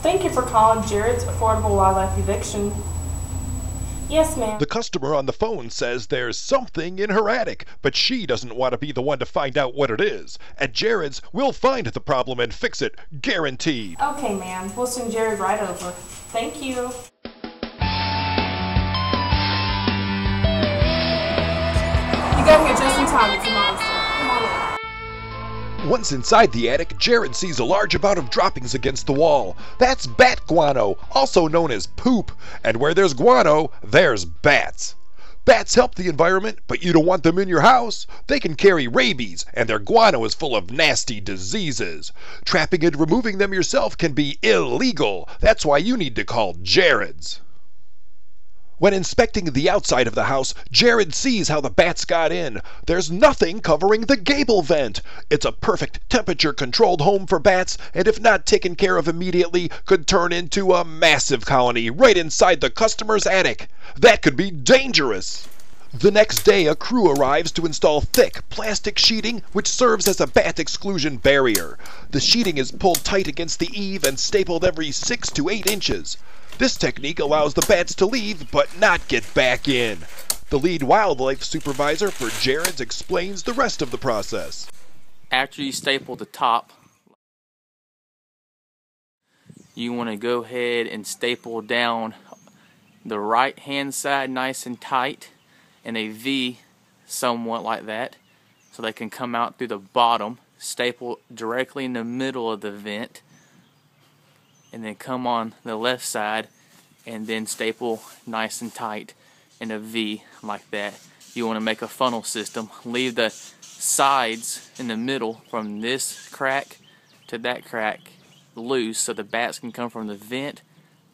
Thank you for calling Jarrods Affordable Wildlife Eviction. Yes, ma'am. The customer on the phone says there's something in her attic, but she doesn't want to be the one to find out what it is. At Jarrods, we'll find the problem and fix it, guaranteed. Okay, ma'am. We'll send Jarrod right over. Thank you. You got here just in time. It's a monster. Come on in. Once inside the attic, Jarrod sees a large amount of droppings against the wall. That's bat guano, also known as poop. And where there's guano, there's bats. Bats help the environment, but you don't want them in your house. They can carry rabies, and their guano is full of nasty diseases. Trapping and removing them yourself can be illegal. That's why you need to call Jarrods. When inspecting the outside of the house, Jarrod sees how the bats got in. There's nothing covering the gable vent. It's a perfect temperature-controlled home for bats, and if not taken care of immediately, could turn into a massive colony right inside the customer's attic. That could be dangerous. The next day, a crew arrives to install thick plastic sheeting which serves as a bat exclusion barrier. The sheeting is pulled tight against the eave and stapled every 6 to 8 inches. This technique allows the bats to leave but not get back in. The lead wildlife supervisor for Jarrods explains the rest of the process. After you staple the top, you want to go ahead and staple down the right hand side nice and tight in a V, somewhat like that, so they can come out through the bottom. Staple directly in the middle of the vent, and then come on the left side and then staple nice and tight in a V like that. You want to make a funnel system. Leave the sides in the middle from this crack to that crack loose so the bats can come from the vent.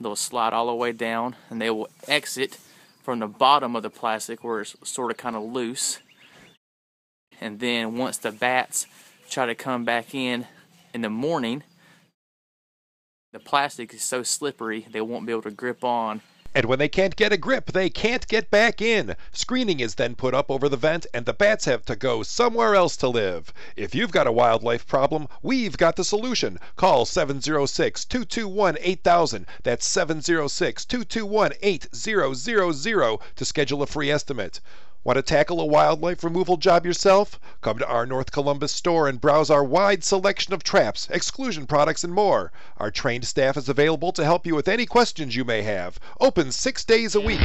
They'll slide all the way down and they will exit from the bottom of the plastic where it's sort of kind of loose. And then once the bats try to come back in the morning, the plastic is so slippery they won't be able to grip on. And when they can't get a grip, they can't get back in. Screening is then put up over the vent and the bats have to go somewhere else to live. If you've got a wildlife problem, we've got the solution. Call 706-221-8000. That's 706-221-8000 to schedule a free estimate. Want to tackle a wildlife removal job yourself? Come to our North Columbus store and browse our wide selection of traps, exclusion products, and more. Our trained staff is available to help you with any questions you may have. Open 6 days a week.